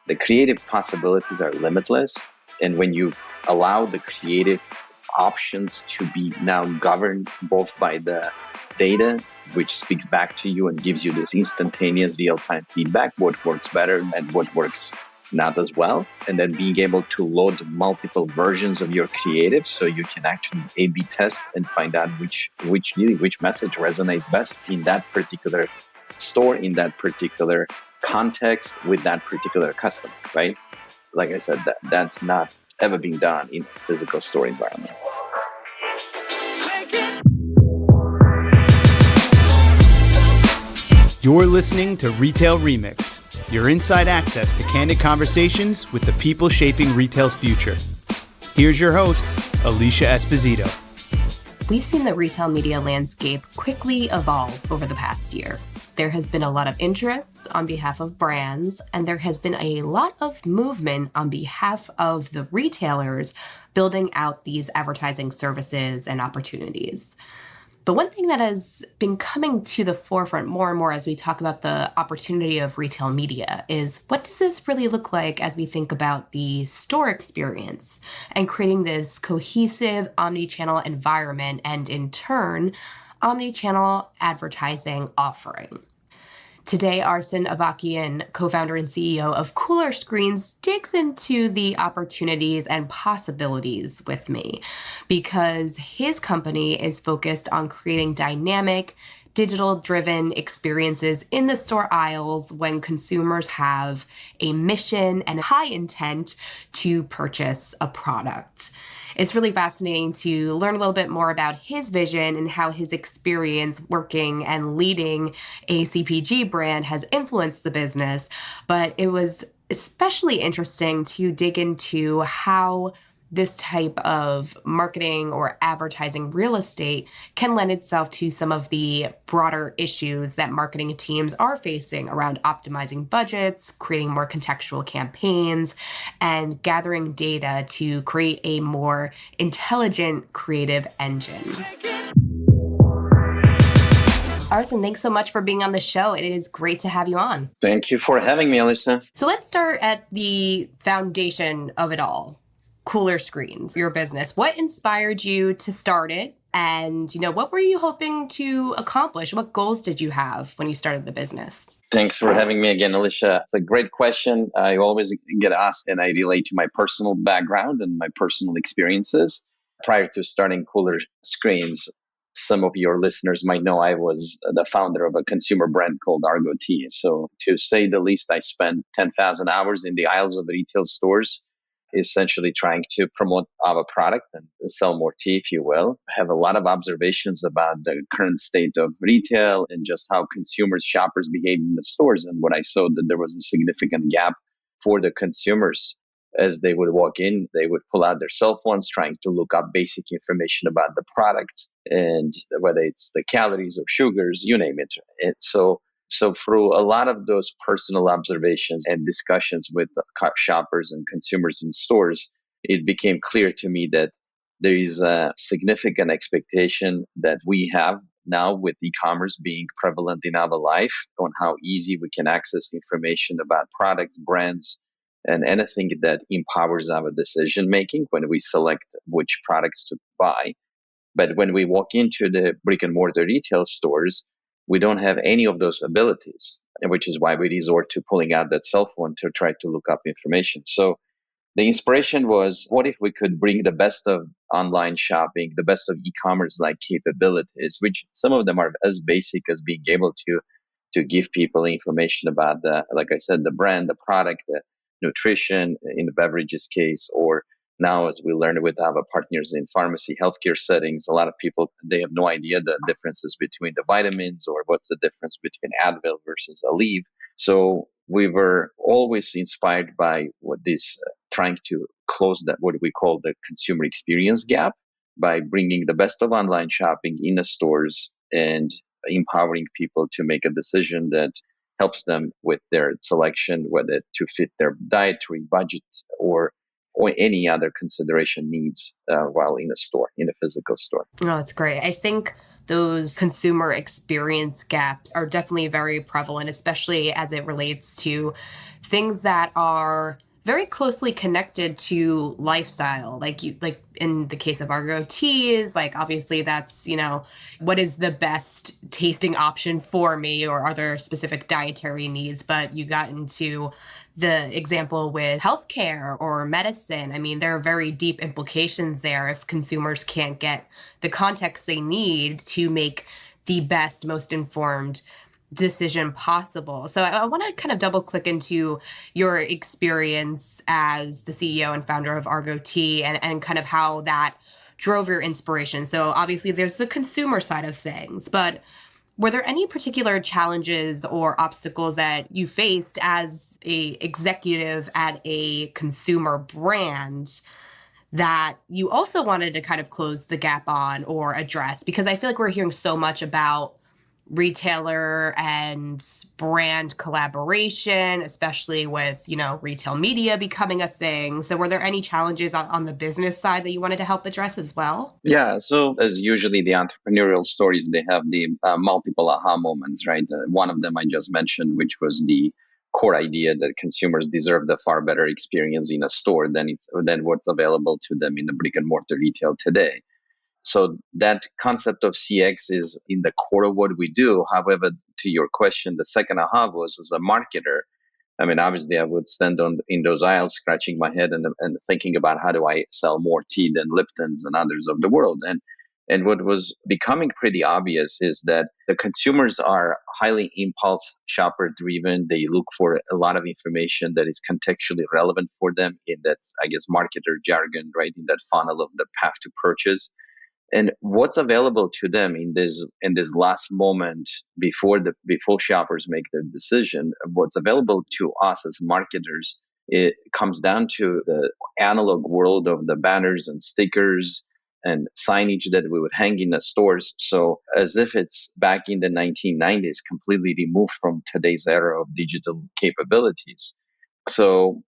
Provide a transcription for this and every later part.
The creative possibilities are limitless. And when you allow the creative options to be now governed both by the data, which speaks back to you and gives you this instantaneous real-time feedback, what works better and what works not as well, and then being able to load multiple versions of your creative so you can actually A/B test and find out which message resonates best in that particular store, in that particular context, with that particular customer, right? Like I said, that's not ever been done in a physical store environment. You're listening to Retail Remix, your inside access to candid conversations with the people shaping retail's future. Here's your host, Alicia Esposito. We've seen the retail media landscape quickly evolve over the past year. There has been a lot of interest on behalf of brands, and there has been a lot of movement on behalf of the retailers building out these advertising services and opportunities. But one thing that has been coming to the forefront more and more as we talk about the opportunity of retail media is, what does this really look like as we think about the store experience and creating this cohesive omni-channel environment and, in turn, omni-channel advertising offering? Today, Arsen Avakian, co-founder and CEO of Cooler Screens, digs into the opportunities and possibilities with me because his company is focused on creating dynamic, digital-driven experiences in the store aisles when consumers have a mission and high intent to purchase a product. It's really fascinating to learn a little bit more about his vision and how his experience working and leading a CPG brand has influenced the business. But it was especially interesting to dig into how this type of marketing or advertising real estate can lend itself to some of the broader issues that marketing teams are facing around optimizing budgets, creating more contextual campaigns, and gathering data to create a more intelligent creative engine. Arsen, thanks so much for being on the show. It is great to have you on. Thank you for having me, Alyssa. So let's start at the foundation of it all. Cooler Screens, your business. What inspired you to start it? And, what were you hoping to accomplish? What goals did you have when you started the business? Thanks for having me again, Alicia. It's a great question. I always get asked, and I relate to my personal background and my personal experiences. Prior to starting Cooler Screens, some of your listeners might know I was the founder of a consumer brand called Argo Tea. So to say the least, I spent 10,000 hours in the aisles of retail stores, essentially trying to promote our product and sell more tea, if you will. I have a lot of observations about the current state of retail and just how consumers, shoppers behave in the stores. And what I saw that there was a significant gap for the consumers. As they would walk in, they would pull out their cell phones trying to look up basic information about the product, and whether it's the calories or sugars, you name it. And so through a lot of those personal observations and discussions with shoppers and consumers in stores, it became clear to me that there is a significant expectation that we have now with e-commerce being prevalent in our life on how easy we can access information about products, brands, and anything that empowers our decision making when we select which products to buy. But when we walk into the brick and mortar retail stores, we don't have any of those abilities, which is why we resort to pulling out that cell phone to try to look up information. So the inspiration was, what if we could bring the best of online shopping, the best of e-commerce like capabilities, which some of them are as basic as being able to give people information about like I said, the brand, the product, the nutrition in the beverages case, or now, as we learn with our partners in pharmacy, healthcare settings, a lot of people, they have no idea the differences between the vitamins or what's the difference between Advil versus Aleve. So we were always inspired by what this trying to close that, what we call the consumer experience gap, by bringing the best of online shopping in the stores and empowering people to make a decision that helps them with their selection, whether to fit their dietary budget or any other consideration needs while in a store, in a physical store. Oh, that's great. I think those consumer experience gaps are definitely very prevalent, especially as it relates to things that are very closely connected to lifestyle. Like in the case of Argo teas, like obviously that's, what is the best tasting option for me, or are there specific dietary needs? But you got into the example with healthcare or medicine. I mean, there are very deep implications there if consumers can't get the context they need to make the best, most informed decision possible. So I want to kind of double click into your experience as the CEO and founder of Argo Tea, and kind of how that drove your inspiration. So obviously there's the consumer side of things, but were there any particular challenges or obstacles that you faced as a executive at a consumer brand that you also wanted to kind of close the gap on or address? Because I feel like we're hearing so much about retailer and brand collaboration, especially with, retail media becoming a thing. So were there any challenges on the business side that you wanted to help address as well? Yeah, so as usually the entrepreneurial stories, they have the multiple aha moments, right? One of them I just mentioned, which was the core idea that consumers deserve the far better experience in a store than what's available to them in the brick and mortar retail today. So that concept of CX is in the core of what we do. However, to your question, the second aha was as a marketer. I mean, obviously, I would stand in those aisles, scratching my head and thinking about how do I sell more tea than Lipton's and others of the world. And what was becoming pretty obvious is that the consumers are highly impulse shopper driven. They look for a lot of information that is contextually relevant for them in that, I guess, marketer jargon, right? In that funnel of the path to purchase. And what's available to them in this last moment before shoppers make their decision, what's available to us as marketers, it comes down to the analog world of the banners and stickers and signage that we would hang in the stores. So as if it's back in the 1990s, completely removed from today's era of digital capabilities. So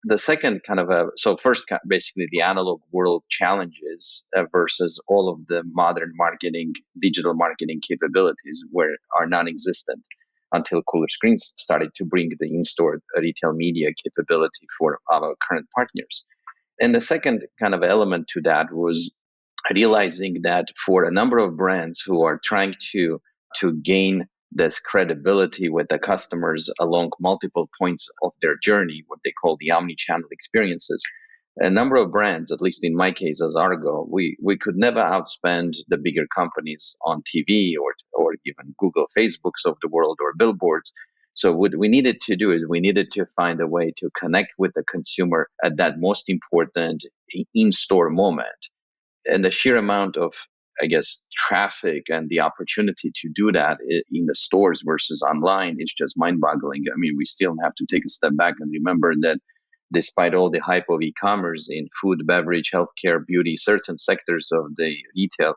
the second kind of so first basically the analog world challenges versus all of the modern marketing, digital marketing capabilities where are non-existent until Cooler Screens started to bring the in-store retail media capability for our current partners. And the second kind of element to that was realizing that for a number of brands who are trying to gain this credibility with the customers along multiple points of their journey, what they call the omni-channel experiences. A number of brands, at least in my case as Argo, we could never outspend the bigger companies on TV or even Google, Facebooks of the world or billboards. So what we needed to do is we needed to find a way to connect with the consumer at that most important in-store moment. And the sheer amount of, I guess, traffic and the opportunity to do that in the stores versus online is just mind-boggling. I mean, we still have to take a step back and remember that despite all the hype of e-commerce in food, beverage, healthcare, beauty, certain sectors of the retail,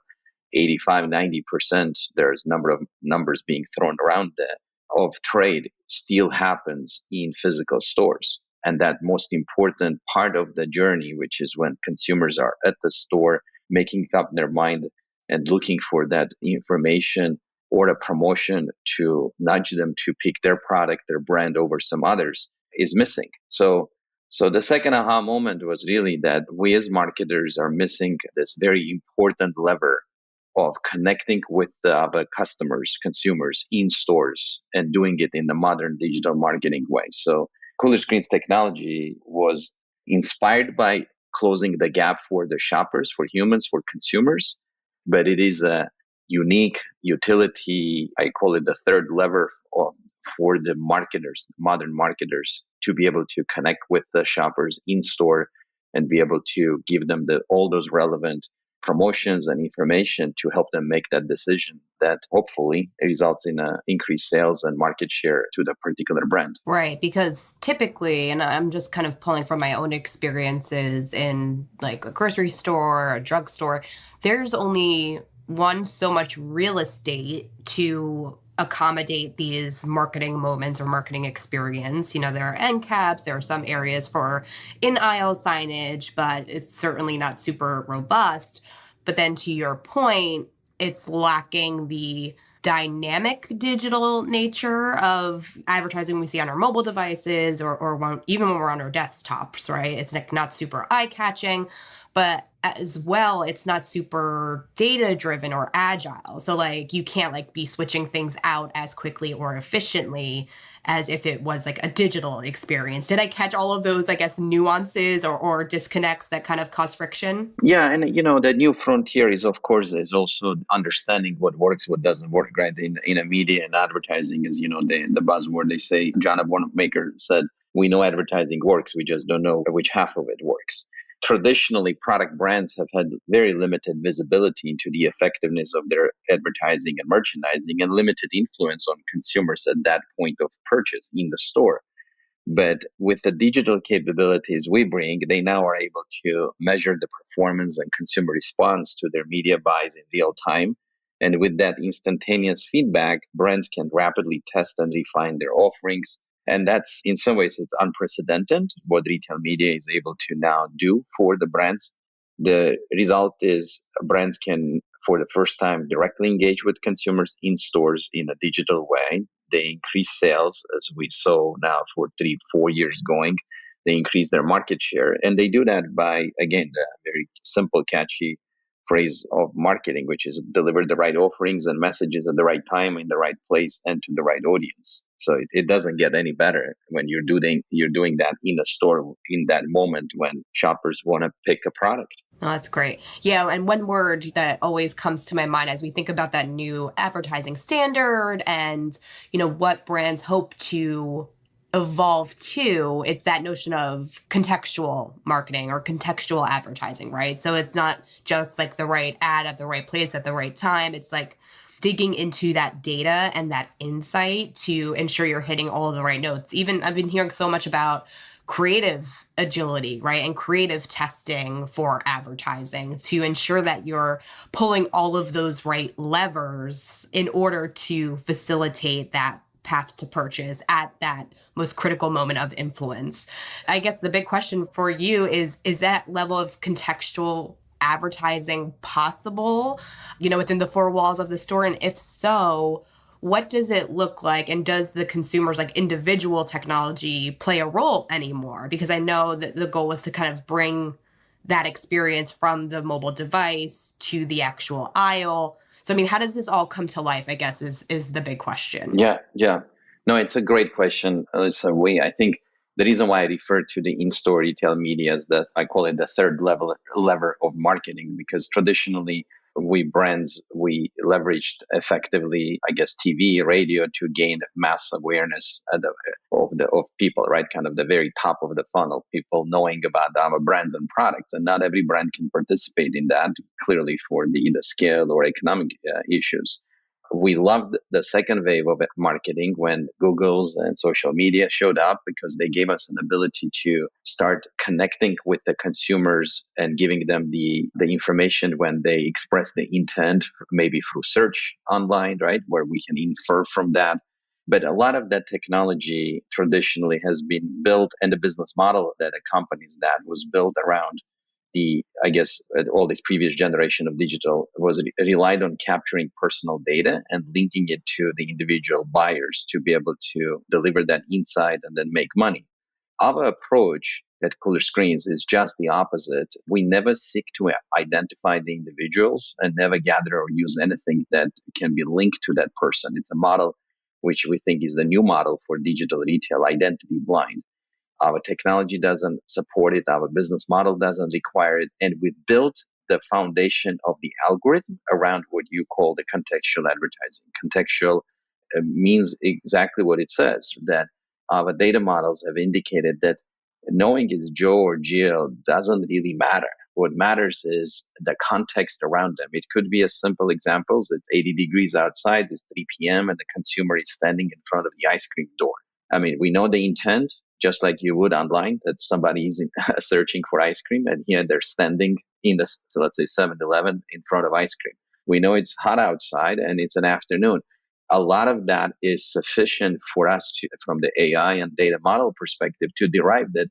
85, 90%, there's number of numbers being thrown around there, of trade still happens in physical stores. And that most important part of the journey, which is when consumers are at the store making up their mind and looking for that information or a promotion to nudge them to pick their product, their brand over some others, is missing. So the second aha moment was really that we as marketers are missing this very important lever of connecting with the customers, consumers in stores and doing it in the modern digital marketing way. So Cooler Screens technology was inspired by closing the gap for the shoppers, for humans, for consumers, but it is a unique utility. I call it the third lever for the marketers, modern marketers, to be able to connect with the shoppers in store and be able to give them all those relevant promotions and information to help them make that decision that hopefully results in increased sales and market share to the particular brand. Right, because typically, and I'm just kind of pulling from my own experiences in like a grocery store or a drugstore, there's only so much real estate to accommodate these marketing moments or marketing experience. There are end caps, there are some areas for in-aisle signage, but it's certainly not super robust. But then to your point, it's lacking the dynamic digital nature of advertising we see on our mobile devices or even when we're on our desktops, right? It's like not super eye-catching, but as well, it's not super data-driven or agile. So like you can't like be switching things out as quickly or efficiently as if it was like a digital experience. Did I catch all of those, I guess, nuances or disconnects that kind of cause friction? Yeah, and the new frontier is, of course, is also understanding what works, what doesn't work, right? In a media and advertising is, the buzzword they say. John Wanamaker said, "We know advertising works, we just don't know which half of it works." Traditionally, product brands have had very limited visibility into the effectiveness of their advertising and merchandising, and limited influence on consumers at that point of purchase in the store. But with the digital capabilities we bring, they now are able to measure the performance and consumer response to their media buys in real time. And with that instantaneous feedback, brands can rapidly test and refine their offerings. And that's, in some ways, it's unprecedented what retail media is able to now do for the brands. The result is brands can, for the first time, directly engage with consumers in stores in a digital way. They increase sales, as we saw now for 3, 4 years going. They increase their market share. And they do that by, again, the very simple, catchy phrase of marketing, which is deliver the right offerings and messages at the right time, in the right place, and to the right audience. So it doesn't get any better when you're doing that in a store in that moment when shoppers want to pick a product. Oh, that's great. Yeah, and one word that always comes to my mind as we think about that new advertising standard and, what brands hope to evolve to, it's that notion of contextual marketing or contextual advertising, right? So it's not just like the right ad at the right place at the right time. It's like digging into that data and that insight to ensure you're hitting all the right notes. Even I've been hearing so much about creative agility, right? And creative testing for advertising to ensure that you're pulling all of those right levers in order to facilitate that path to purchase at that most critical moment of influence. I guess the big question for you is that level of contextual advertising possible, within the four walls of the store? And if so, what does it look like? And does the consumer's like individual technology play a role anymore? Because I know that the goal was to kind of bring that experience from the mobile device to the actual aisle. So, I mean, how does this all come to life, I guess, is the big question. Yeah, yeah. No, it's a great question, Alyssa. I think the reason why I refer to the in-store retail media is that I call it the third lever of marketing, because traditionally we leveraged effectively, I guess, TV, radio to gain mass awareness of people, right? Kind of the very top of the funnel, people knowing about our brands and products, and not every brand can participate in that. Clearly, for the either scale or economic issues. We loved the second wave of marketing when Google's and social media showed up, because they gave us an ability to start connecting with the consumers and giving them the information when they express the intent, maybe through search online, right, where we can infer from that. But a lot of that technology traditionally has been built, and the business model that accompanies that was built around I guess, all this previous generation of digital was relied on capturing personal data and linking it to the individual buyers to be able to deliver that insight and then make money. Our approach at Cooler Screens is just the opposite. We never seek to identify the individuals and never gather or use anything that can be linked to that person. It's a model which we think is the new model for digital retail, identity blind. Our technology doesn't support it. Our business model doesn't require it. And we built the foundation of the algorithm around what you call the contextual advertising. Contextual means exactly what it says, that our data models have indicated that knowing it's Joe or Jill doesn't really matter. What matters is the context around them. It could be as simple examples. It's 80 degrees outside, it's 3 p.m., and the consumer is standing in front of the ice cream door. I mean, we know the intent, just like you would online, that somebody is searching for ice cream, and here they're standing in the, so let's say 7-Eleven in front of ice cream. We know it's hot outside and it's an afternoon. A lot of that is sufficient for us to, from the AI and data model perspective, to derive that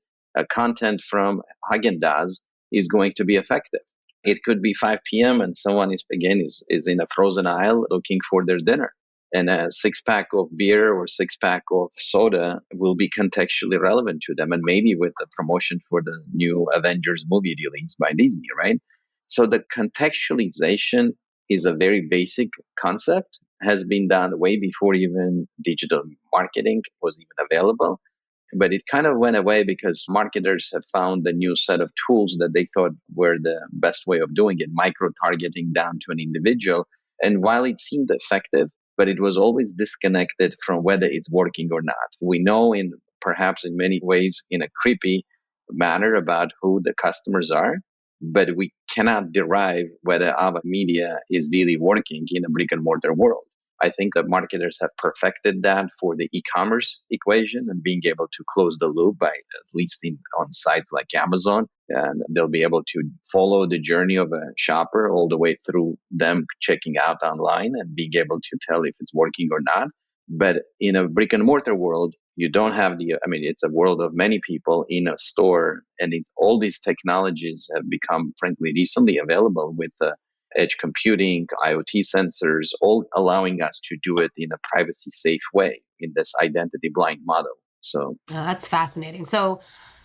content from Haagen-Dazs is going to be effective. It could be 5 p.m. and someone is in a frozen aisle looking for their dinner. And a six pack of beer or six pack of soda will be contextually relevant to them. And maybe with the promotion for the new Avengers movie released by Disney, right? So the contextualization is a very basic concept, has been done way before even digital marketing was even available. But it kind of went away because marketers have found a new set of tools that they thought were the best way of doing it, micro targeting down to an individual. And while it seemed effective, but it was always disconnected from whether it's working or not. We know in perhaps in many ways in a creepy manner about who the customers are, but we cannot derive whether our media is really working in a brick and mortar world. I think that marketers have perfected that for the e-commerce equation and being able to close the loop by at least on sites like Amazon. And they'll be able to follow the journey of a shopper all the way through them checking out online and being able to tell if it's working or not. But in a brick and mortar world, you don't have it's a world of many people in a store, and all these technologies have become, frankly, recently available with edge computing, IoT sensors, all allowing us to do it in a privacy safe way in this identity blind model. So That's fascinating. So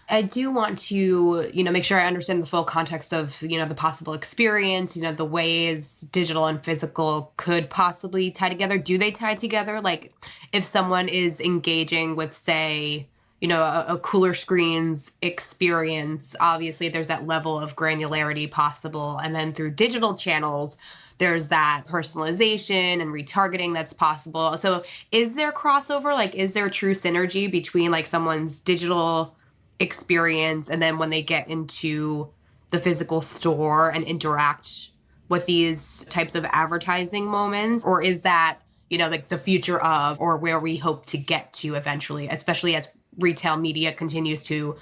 I do want to, make sure I understand the full context of, the possible experience, the ways digital and physical could possibly tie together. Do they tie together? Like if someone is engaging with, say, a cooler screens experience, obviously there's that level of granularity possible. And then through digital channels, there's that personalization and retargeting that's possible. So is there crossover? Like, is there true synergy between like someone's digital experience and then when they get into the physical store and interact with these types of advertising moments? Or is that, like the future of or where we hope to get to eventually, especially as retail media continues to,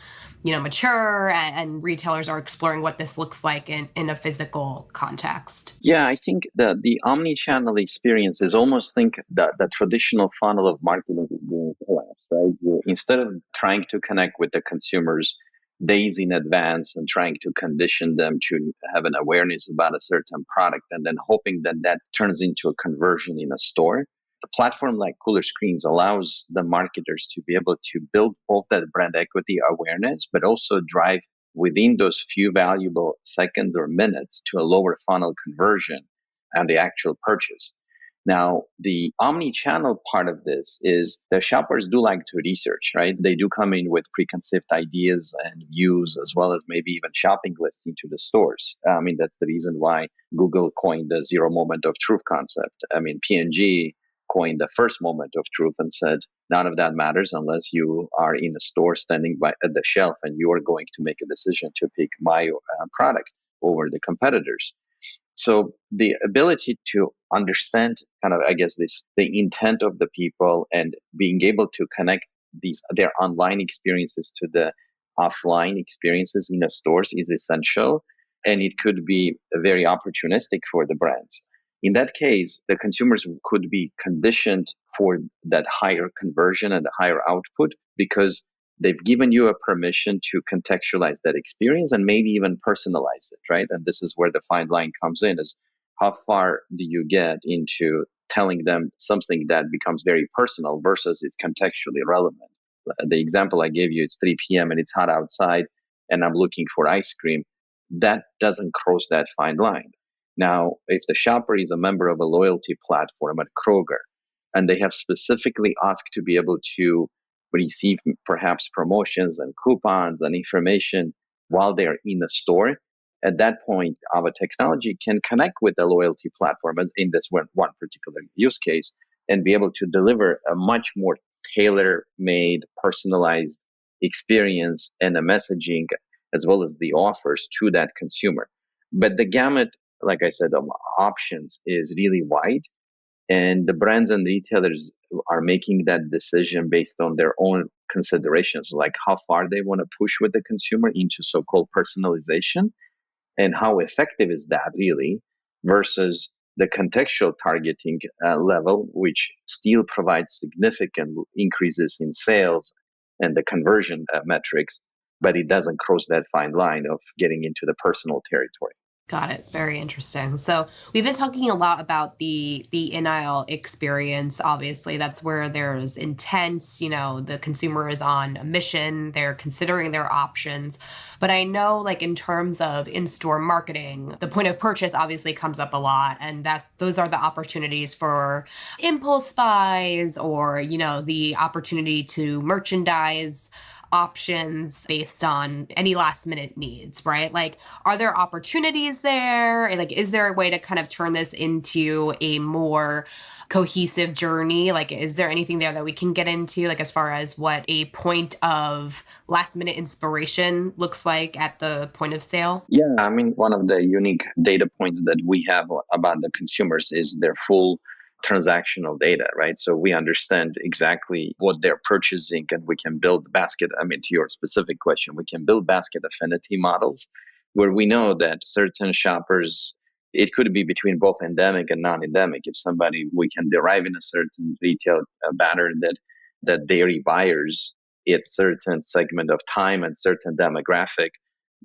mature and retailers are exploring what this looks like in a physical context? yeah, I think the omni-channel experience is almost think that the traditional funnel of marketing is being collapsed, right? Instead of trying to connect with the consumers days in advance and trying to condition them to have an awareness about a certain product and then hoping that that turns into a conversion in a store. The platform like Cooler Screens allows the marketers to be able to build both that brand equity awareness, but also drive within those few valuable seconds or minutes to a lower funnel conversion and the actual purchase. Now, the omni-channel part of this is the shoppers do like to research, right? They do come in with preconceived ideas and views, as well as maybe even shopping lists into the stores. That's the reason why Google coined the zero moment of truth concept. P&G coined the first moment of truth and said, none of that matters unless you are in a store standing by at the shelf and you are going to make a decision to pick my product over the competitors. So the ability to understand kind of, I guess, the intent of the people and being able to connect their online experiences to the offline experiences in the stores is essential. And it could be very opportunistic for the brands. In that case, the consumers could be conditioned for that higher conversion and the higher output because they've given you a permission to contextualize that experience and maybe even personalize it, right? And this is where the fine line comes in is how far do you get into telling them something that becomes very personal versus it's contextually relevant. The example I gave you, it's 3 p.m. and it's hot outside and I'm looking for ice cream. That doesn't cross that fine line. Now, if the shopper is a member of a loyalty platform at Kroger and they have specifically asked to be able to receive perhaps promotions and coupons and information while they're in the store, at that point, our technology can connect with the loyalty platform in this one particular use case and be able to deliver a much more tailor-made, personalized experience and the messaging as well as the offers to that consumer. But the gamut, like I said, of options is really wide. And the brands and retailers are making that decision based on their own considerations, like how far they want to push with the consumer into so-called personalization and how effective is that really versus the contextual targeting level, which still provides significant increases in sales and the conversion metrics, but it doesn't cross that fine line of getting into the personal territory. Got it. Very interesting. So we've been talking a lot about the in-aisle experience. Obviously, that's where there's intent. The consumer is on a mission. They're considering their options. But I know, like in terms of in-store marketing, the point of purchase obviously comes up a lot, and that those are the opportunities for impulse buys or the opportunity to merchandise options based on any last minute needs, right? Like, are there opportunities there? Like, is there a way to kind of turn this into a more cohesive journey? Like, is there anything there that we can get into, like, as far as what a point of last minute inspiration looks like at the point of sale? Yeah, I mean, one of the unique data points that we have about the consumers is their full transactional data, right? So we understand exactly what they're purchasing and we can build basket. I mean, to your specific question, we can build basket affinity models where we know that certain shoppers, it could be between both endemic and non-endemic. If somebody, we can derive in a certain retail pattern that dairy buyers at certain segment of time and certain demographic,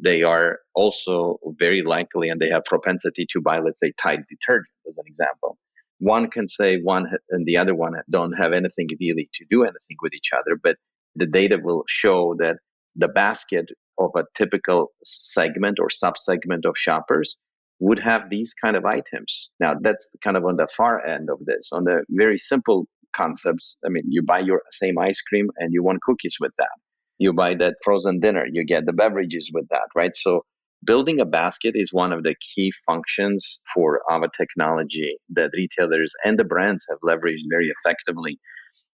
they are also very likely and they have propensity to buy, let's say, Tide detergent as an example. One can say one and the other one don't have anything really to do anything with each other, but the data will show that the basket of a typical segment or subsegment of shoppers would have these kind of items. Now, that's kind of on the far end of this. On the very simple concepts, I mean, you buy your same ice cream and you want cookies with that. You buy that frozen dinner, you get the beverages with that, right? So building a basket is one of the key functions for our technology that retailers and the brands have leveraged very effectively.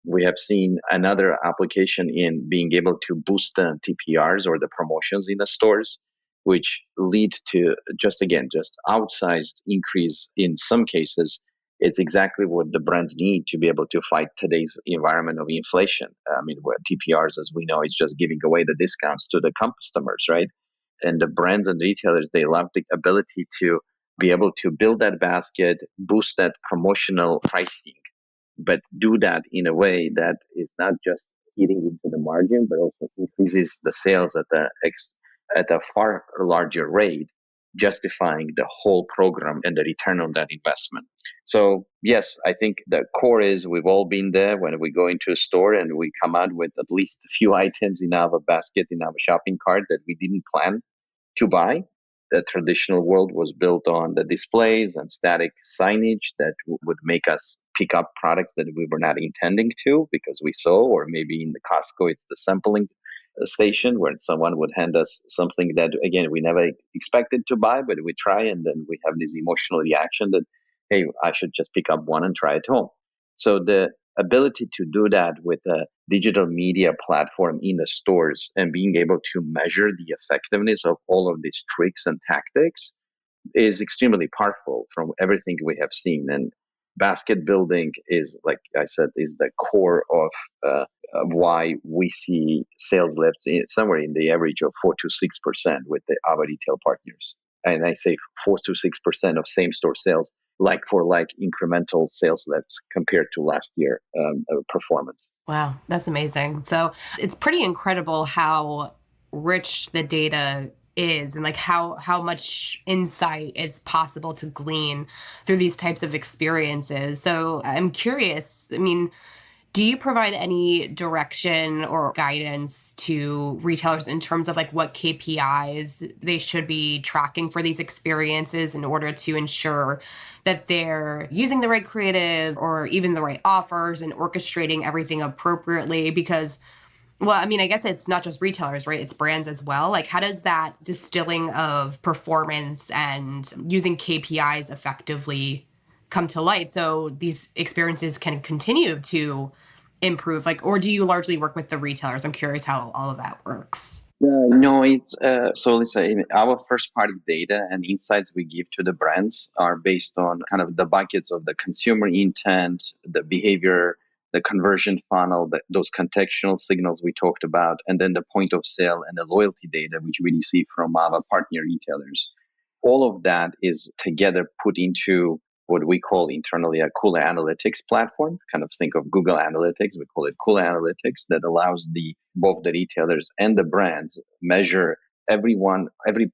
We have seen another application in being able to boost the TPRs or the promotions in the stores, which lead to just outsized increase in some cases. It's exactly what the brands need to be able to fight today's environment of inflation. I mean, where TPRs, as we know, is just giving away the discounts to the customers, right? And the brands and retailers, they love the ability to be able to build that basket, boost that promotional pricing, but do that in a way that is not just eating into the margin, but also increases the sales at a far larger rate, justifying the whole program and the return on that investment. So yes, I think the core is we've all been there when we go into a store and we come out with at least a few items in our basket, in our shopping cart that we didn't plan to buy. The traditional world was built on the displays and static signage that would make us pick up products that we were not intending to because we saw, or maybe in the Costco, it's the sampling station where someone would hand us something that, again, we never expected to buy, but we try and then we have this emotional reaction that, hey, I should just pick up one and try it home. So the ability to do that with a digital media platform in the stores and being able to measure the effectiveness of all of these tricks and tactics is extremely powerful from everything we have seen. And basket building is, like I said, is the core of why we see sales lifts somewhere in the average of 4 to 6% with our retail partners. And I say 4 to 6% of same store sales, like for like incremental sales lifts compared to last year performance. Wow, that's amazing. So it's pretty incredible how rich the data is and like how much insight is possible to glean through these types of experiences. So I'm curious, I mean, do you provide any direction or guidance to retailers in terms of like what KPIs they should be tracking for these experiences in order to ensure that they're using the right creative or even the right offers and orchestrating everything appropriately? Because, well, I mean, I guess it's not just retailers, right? It's brands as well. Like, how does that distilling of performance and using KPIs effectively come to light so these experiences can continue to improve? Like, or do you largely work with the retailers? I'm curious how all of that works. No, it's so listen, our first party data and insights we give to the brands are based on kind of the buckets of the consumer intent, the behavior, the conversion funnel, those contextual signals we talked about, and then the point of sale and the loyalty data, which we receive from our partner retailers. All of that is together put into what we call internally a Cool Analytics platform. Kind of think of Google Analytics. We call it Cool Analytics that allows the both the retailers and the brands measure every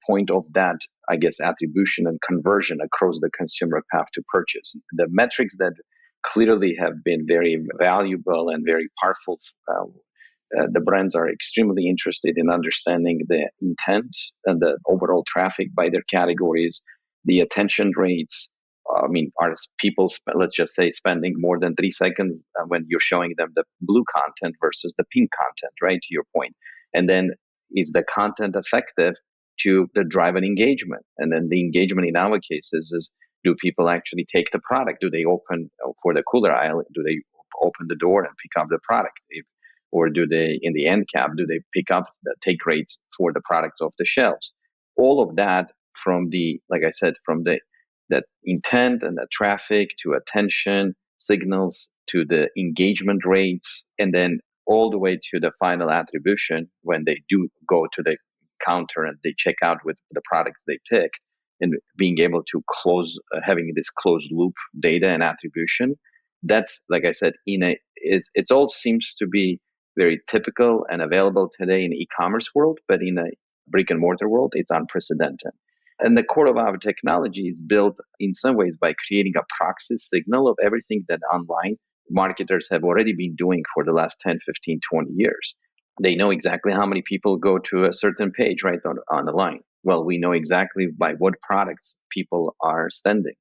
point of that, I guess, attribution and conversion across the consumer path to purchase. The metrics that clearly have been very valuable and very powerful. The brands are extremely interested in understanding the intent and the overall traffic by their categories, the attention rates. I mean, are people, let's just say, spending more than 3 seconds when you're showing them the blue content versus the pink content, right? To your point. And then is the content effective to the drive an engagement? And then the engagement in our cases is, do people actually take the product? Do they open for the cooler aisle? Do they open the door and pick up the product? Or do they, in the end cap, do they pick up the take rates for the products off the shelves? All of that from the, like I said, from the that intent and the traffic to attention signals to the engagement rates, and then all the way to the final attribution when they do go to the counter and they check out with the products they picked, and being able to close, having this closed loop data and attribution. That's, like I said, it all seems to be very typical and available today in the e-commerce world, but in a brick and mortar world, it's unprecedented. And the core of our technology is built in some ways by creating a proxy signal of everything that online marketers have already been doing for the last 10, 15, 20 years. They know exactly how many people go to a certain page right on the line. Well, we know exactly by what products people are sending.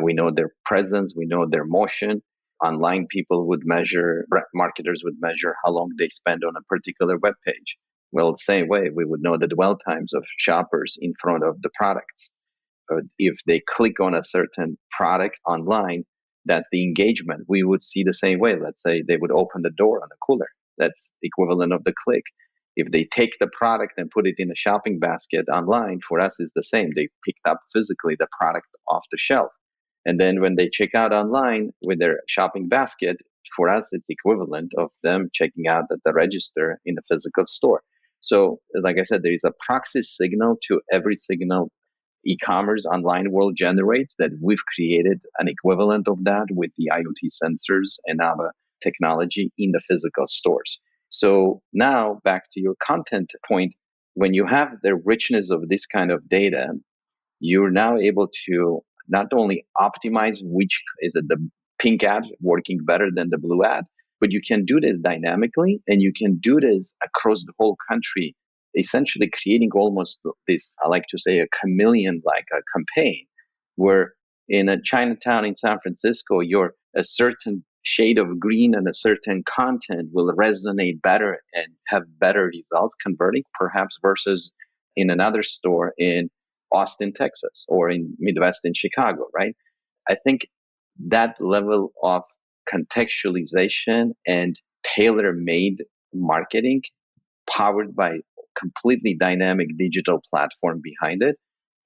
We know their presence, we know their motion. Online, people would measure, marketers would measure how long they spend on a particular web page. Well, the same way, we would know the dwell times of shoppers in front of the products. If they click on a certain product online, that's the engagement. We would see the same way. Let's say they would open the door on a cooler. That's the equivalent of the click. If they take the product and put it in a shopping basket online, for us is the same. They picked up physically the product off the shelf. And then when they check out online with their shopping basket, for us, it's equivalent of them checking out at the register in the physical store. So, like I said, there is a proxy signal to every signal e-commerce online world generates that we've created an equivalent of that with the IoT sensors and our technology in the physical stores. So now back to your content point, when you have the richness of this kind of data, you're now able to not only optimize which is it the pink ad working better than the blue ad, but you can do this dynamically and you can do this across the whole country, essentially creating almost this, I like to say, a chameleon like a campaign where in a Chinatown in San Francisco, a certain shade of green and a certain content will resonate better and have better results converting, perhaps versus in another store in Austin, Texas, or in Midwest in Chicago, right? I think that level of contextualization and tailor-made marketing powered by completely dynamic digital platform behind it.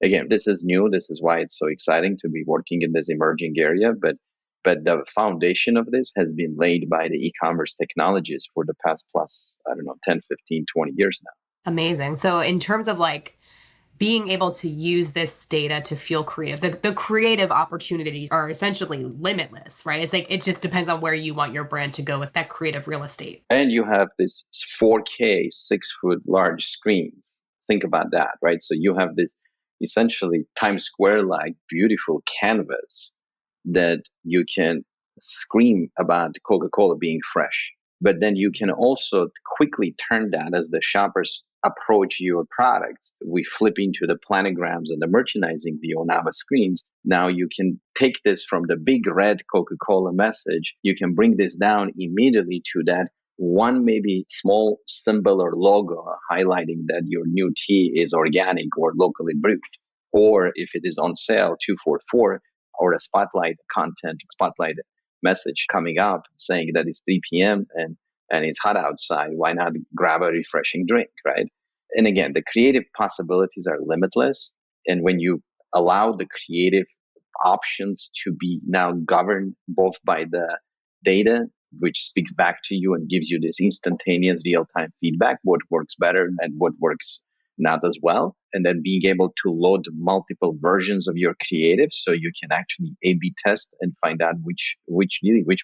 Again, this is new. This is why it's so exciting to be working in this emerging area. But the foundation of this has been laid by the e-commerce technologies for the past plus, I don't know, 10, 15, 20 years now. Amazing. So in terms of like being able to use this data to fuel creative, the creative opportunities are essentially limitless, right? It's like, it just depends on where you want your brand to go with that creative real estate. And you have this 4K, 6-foot large screens. Think about that, right? So you have this essentially Times Square like beautiful canvas that you can scream about Coca-Cola being fresh. But then you can also quickly turn that as the shoppers approach your products. We flip into the planograms and the merchandising view on our screens. Now you can take this from the big red Coca-Cola message. You can bring this down immediately to that one maybe small symbol or logo highlighting that your new tea is organic or locally brewed. Or if it is on sale, 244, or a spotlight message coming up saying that it's 3 p.m. and it's hot outside. Why not grab a refreshing drink, right? And again, the creative possibilities are limitless. And when you allow the creative options to be now governed both by the data, which speaks back to you and gives you this instantaneous real-time feedback, what works better and what works not as well, and then being able to load multiple versions of your creative so you can actually A/B test and find out which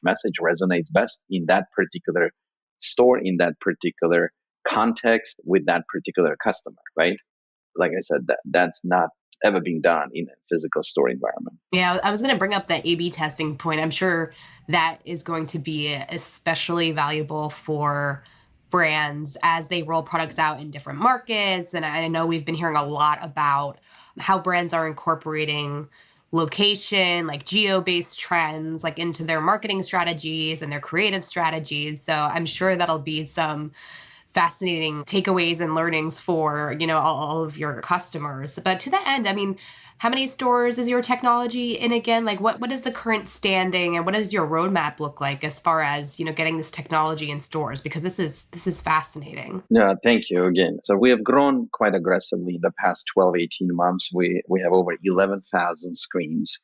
message resonates best in that particular store, in that particular context with that particular customer, right? Like I said, that's not ever been done in a physical store environment. Yeah, I was going to bring up the A/B testing point. I'm sure that is going to be especially valuable for brands as they roll products out in different markets. And I know we've been hearing a lot about how brands are incorporating location, like geo-based trends, like into their marketing strategies and their creative strategies. So I'm sure that'll be some fascinating takeaways and learnings for, all of your customers. But to that end, I mean, how many stores is your technology in again? Like what is the current standing and what does your roadmap look like as far as, getting this technology in stores? Because this is fascinating. Yeah, thank you again. So we have grown quite aggressively in the past 12, 18 months. We have over 11,000 screens.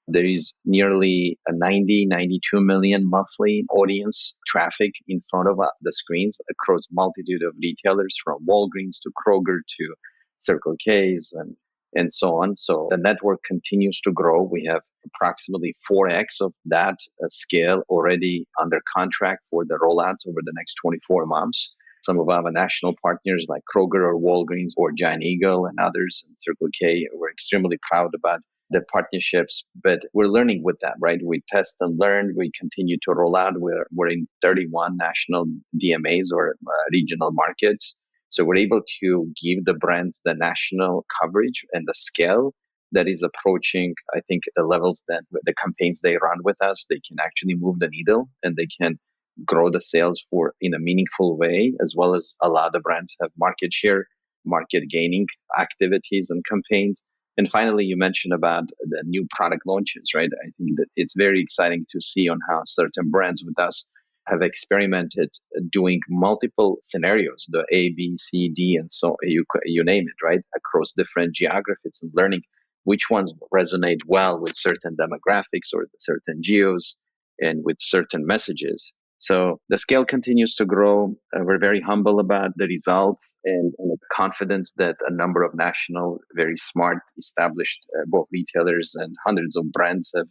There is nearly a 92 million monthly audience traffic in front of the screens across multitude of retailers from Walgreens to Kroger to Circle K's and so on. So the network continues to grow. We have approximately 4x of that scale already under contract for the rollouts over the next 24 months. Some of our national partners like Kroger or Walgreens or Giant Eagle and others and Circle K, we're extremely proud about the partnerships, but we're learning with that, right? We test and learn. We continue to roll out. We're in 31 national DMAs or regional markets. So we're able to give the brands the national coverage and the scale that is approaching, I think, the levels that the campaigns they run with us, they can actually move the needle and they can grow the sales for in a meaningful way, as well as allow the brands have market share, market gaining activities and campaigns. And finally, you mentioned about the new product launches, right? I think that it's very exciting to see on how certain brands with us have experimented doing multiple scenarios, the A, B, C, D, and so you name it, right? Across different geographies and learning which ones resonate well with certain demographics or certain geos and with certain messages. So the scale continues to grow. We're very humble about the results and confidence that a number of national, very smart, established both retailers and hundreds of brands have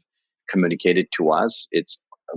communicated to us.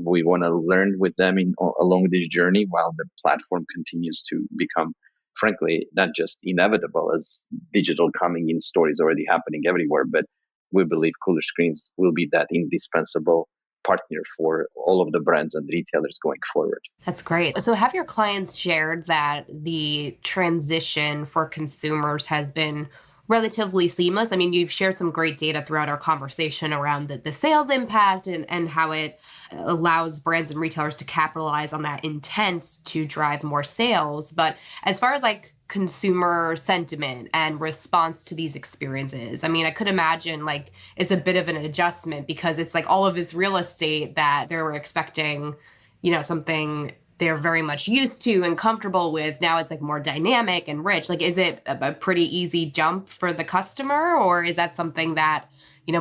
We want to learn with them along this journey while the platform continues to become, frankly, not just inevitable as digital coming in store is already happening everywhere, but we believe cooler screens will be that indispensable partner for all of the brands and retailers going forward. That's great. So have your clients shared that the transition for consumers has been relatively seamless? I mean, you've shared some great data throughout our conversation around the sales impact and how it allows brands and retailers to capitalize on that intent to drive more sales. But as far as like consumer sentiment and response to these experiences, I mean, I could imagine like it's a bit of an adjustment because it's like all of this real estate that they were expecting, something they're very much used to and comfortable with. Now it's like more dynamic and rich. Like, is it a pretty easy jump for the customer, or is that something that,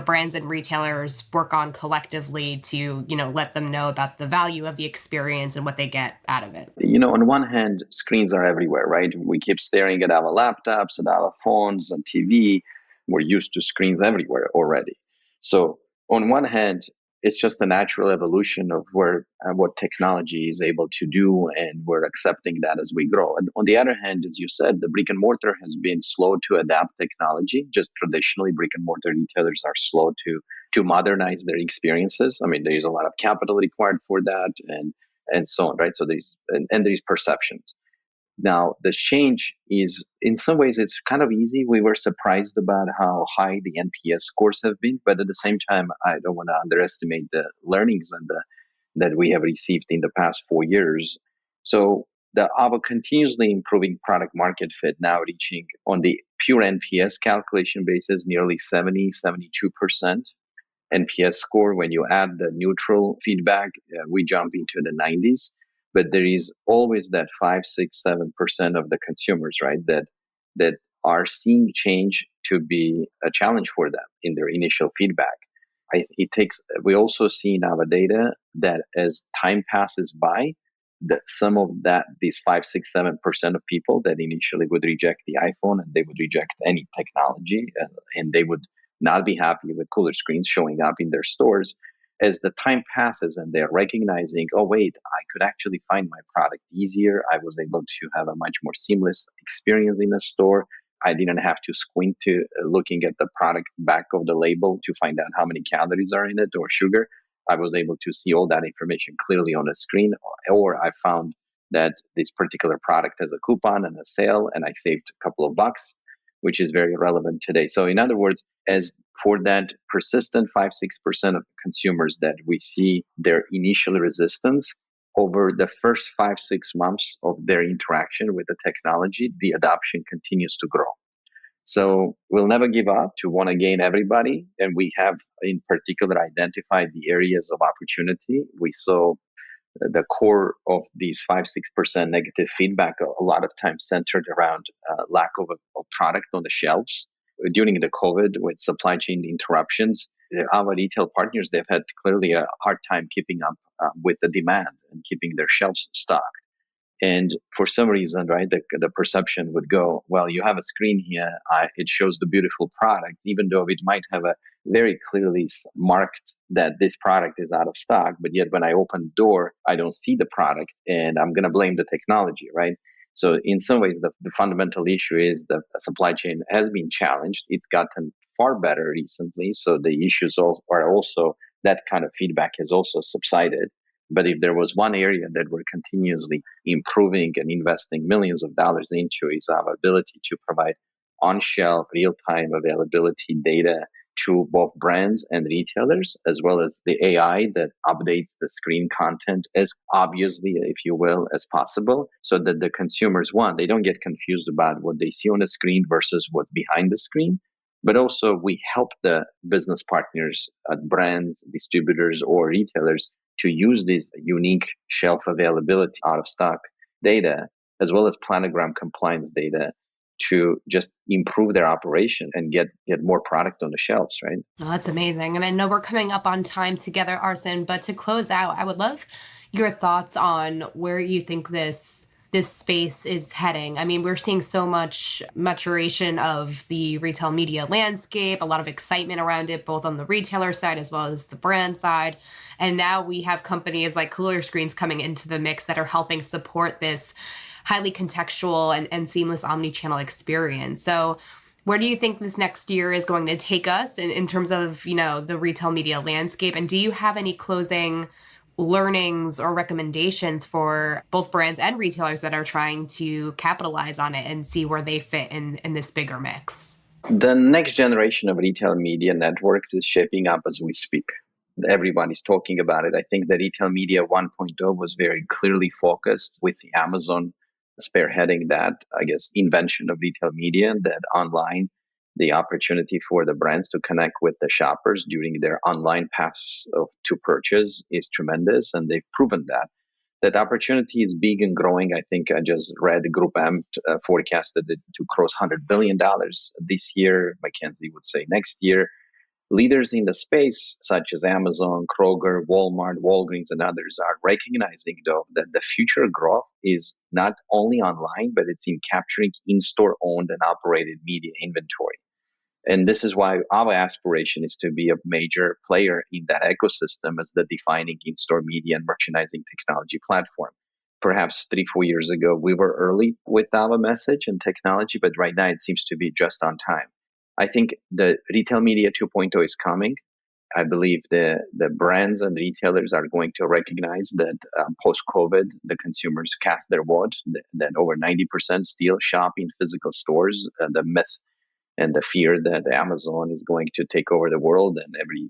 brands and retailers work on collectively to, let them know about the value of the experience and what they get out of it? On one hand, screens are everywhere, right? We keep staring at our laptops, at our phones, and TV. We're used to screens everywhere already. So on one hand, it's just a natural evolution of what technology is able to do, and we're accepting that as we grow. And on the other hand, as you said, the brick and mortar has been slow to adapt technology. Just traditionally, brick and mortar retailers are slow to modernize their experiences. I mean, there's a lot of capital required for that, and so on, right? So there's perceptions. Now, the change is, in some ways, it's kind of easy. We were surprised about how high the NPS scores have been, but at the same time, I don't want to underestimate the learnings that we have received in the past 4 years. So our continuously improving product market fit now reaching on the pure NPS calculation basis, nearly 72% NPS score. When you add the neutral feedback, we jump into the 90s. But there is always that 5, 6, 7% of the consumers, right, that are seeing change to be a challenge for them in their initial feedback. We also see in our data that as time passes by, that some of these 5, 6, 7% of people that initially would reject the iPhone and they would reject any technology and they would not be happy with cooler screens showing up in their stores. as the time passes and they're recognizing, oh, wait, I could actually find my product easier. I was able to have a much more seamless experience in the store. I didn't have to squint to looking at the product back of the label to find out how many calories are in it or sugar. I was able to see all that information clearly on the screen, or I found that this particular product has a coupon and a sale, and I saved a couple of bucks, which is very relevant today. So, in other words, as for that persistent 5-6% of consumers that we see their initial resistance, over the first 5-6 months of their interaction with the technology, the adoption continues to grow. So we'll never give up to want to gain everybody. And we have in particular identified the areas of opportunity. We saw the core of these 5-6% negative feedback a lot of times centered around lack of a product on the shelves. During the COVID with supply chain interruptions, our retail partners, they've had clearly a hard time keeping up with the demand and keeping their shelves stocked. And for some reason, right, the perception would go, well, you have a screen here, it shows the beautiful product, even though it might have a very clearly marked that this product is out of stock. But yet when I open the door, I don't see the product and I'm going to blame the technology, right? So in some ways, the fundamental issue is the supply chain has been challenged. It's gotten far better recently. So the issues are also, that kind of feedback has also subsided. But if there was one area that we're continuously improving and investing millions of dollars into, is our ability to provide on-shelf, real-time availability data to both brands and retailers, as well as the AI that updates the screen content as obviously, if you will, as possible, so that the consumers, one, they don't get confused about what they see on the screen versus what's behind the screen. But also we help the business partners, brands, distributors, or retailers to use this unique shelf availability out of stock data, as well as planogram compliance data, to just improve their operation and get more product on the shelves, right? Oh, that's amazing. And I know we're coming up on time together, Arsen, but to close out, I would love your thoughts on where you think this space is heading. I mean, we're seeing so much maturation of the retail media landscape, a lot of excitement around it, both on the retailer side as well as the brand side. And now we have companies like Cooler Screens coming into the mix that are helping support this highly contextual and seamless omni-channel experience. So where do you think this next year is going to take us in terms of, the retail media landscape? And do you have any closing learnings or recommendations for both brands and retailers that are trying to capitalize on it and see where they fit in this bigger mix? The next generation of retail media networks is shaping up as we speak. Everybody's talking about it. I think the retail media 1.0 was very clearly focused with Amazon spearheading that, I guess, invention of retail media, that online, the opportunity for the brands to connect with the shoppers during their online paths to purchase is tremendous. And they've proven that. That opportunity is big and growing. I think I just read Group M forecasted it to cross $100 billion this year. McKinsey would say next year. Leaders in the space, such as Amazon, Kroger, Walmart, Walgreens, and others, are recognizing, though, that the future growth is not only online, but it's in capturing in-store owned and operated media inventory. And this is why our aspiration is to be a major player in that ecosystem as the defining in-store media and merchandising technology platform. Perhaps 3-4 years ago, we were early with our message and technology, but right now it seems to be just on time. I think the retail media 2.0 is coming. I believe the brands and retailers are going to recognize that post-COVID, the consumers cast their vote, that over 90% still shop in physical stores. The myth and the fear that Amazon is going to take over the world and every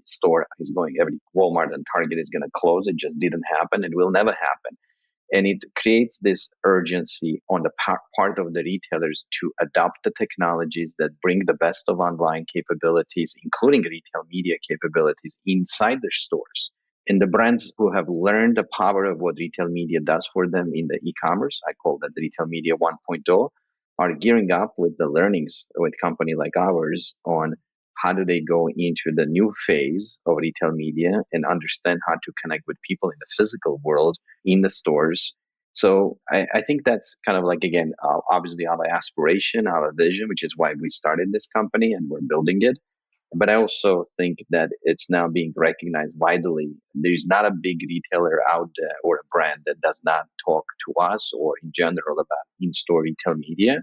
Walmart and Target is going to close. It just didn't happen and will never happen. And it creates this urgency on the part of the retailers to adopt the technologies that bring the best of online capabilities, including retail media capabilities, inside their stores. And the brands who have learned the power of what retail media does for them in the e-commerce, I call that retail media 1.0, are gearing up with the learnings with a company like ours on how do they go into the new phase of retail media and understand how to connect with people in the physical world, in the stores. So I think that's kind of like, again, obviously our aspiration, our vision, which is why we started this company and we're building it. But I also think that it's now being recognized widely. There's not a big retailer out there or a brand that does not talk to us or in general about in-store retail media.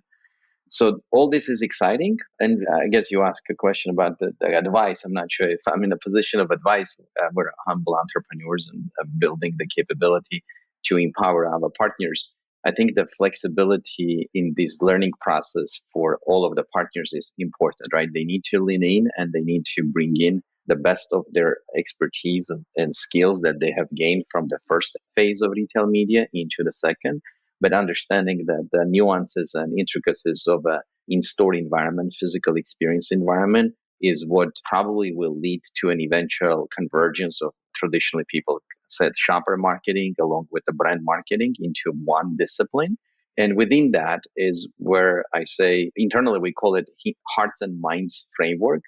So all this is exciting. And I guess you asked a question about the advice. I'm not sure if I'm in a position of advice. We're humble entrepreneurs and building the capability to empower our partners. I think the flexibility in this learning process for all of the partners is important, right? They need to lean in and they need to bring in the best of their expertise and skills that they have gained from the first phase of retail media into the second, but understanding that the nuances and intricacies of a in-store environment, physical experience environment, is what probably will lead to an eventual convergence of traditionally people said shopper marketing along with the brand marketing into one discipline. And within that is where I say internally we call it hearts and minds framework.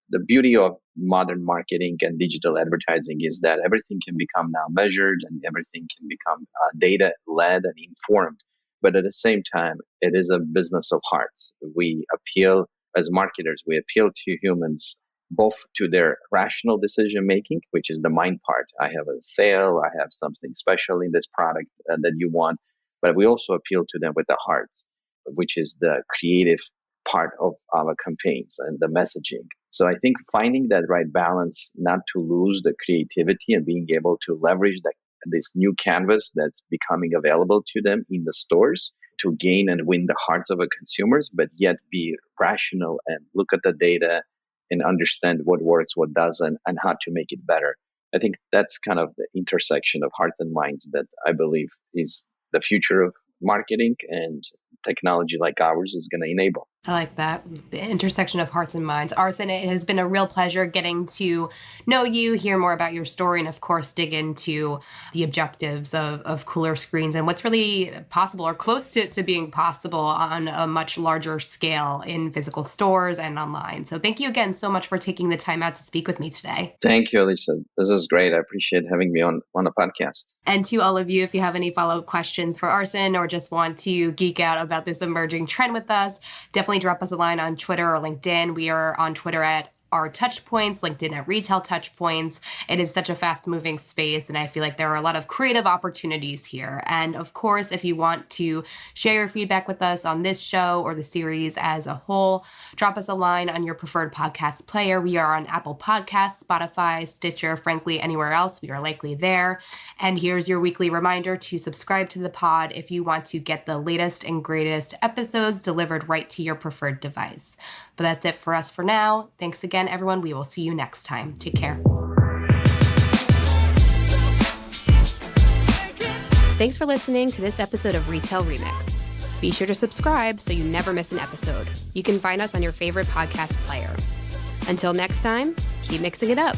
The beauty of modern marketing and digital advertising is that everything can become now measured and everything can become data led and informed. But at the same time, it is a business of hearts. We appeal as marketers, we appeal to humans both to their rational decision making, which is the mind part. I have a sale, I have something special in this product that you want, but we also appeal to them with the heart, which is the creative part of our campaigns and the messaging. So I think finding that right balance, not to lose the creativity and being able to leverage this new canvas that's becoming available to them in the stores to gain and win the hearts of our consumers, but yet be rational and look at the data and understand what works, what doesn't, and how to make it better. I think that's kind of the intersection of hearts and minds that I believe is the future of marketing, and technology like ours is going to enable. I like that. The intersection of hearts and minds. Arsen, it has been a real pleasure getting to know you, hear more about your story, and of course, dig into the objectives of Cooler Screens and what's really possible or close to being possible on a much larger scale in physical stores and online. So thank you again so much for taking the time out to speak with me today. Thank you, Alicia. This is great. I appreciate having me on a podcast. And to all of you, if you have any follow-up questions for Arsen or just want to geek out about this emerging trend with us, definitely drop us a line on Twitter or LinkedIn. We are on Twitter at our Touchpoints, LinkedIn at Retail Touchpoints. It is such a fast-moving space, and I feel like there are a lot of creative opportunities here. And of course, if you want to share your feedback with us on this show or the series as a whole, drop us a line on your preferred podcast player. We are on Apple Podcasts, Spotify, Stitcher, frankly, anywhere else. We are likely there. And here's your weekly reminder to subscribe to the pod if you want to get the latest and greatest episodes delivered right to your preferred device. But that's it for us for now. Thanks again, everyone. We will see you next time. Take care. Thanks for listening to this episode of Retail Remix. Be sure to subscribe so you never miss an episode. You can find us on your favorite podcast player. Until next time, keep mixing it up.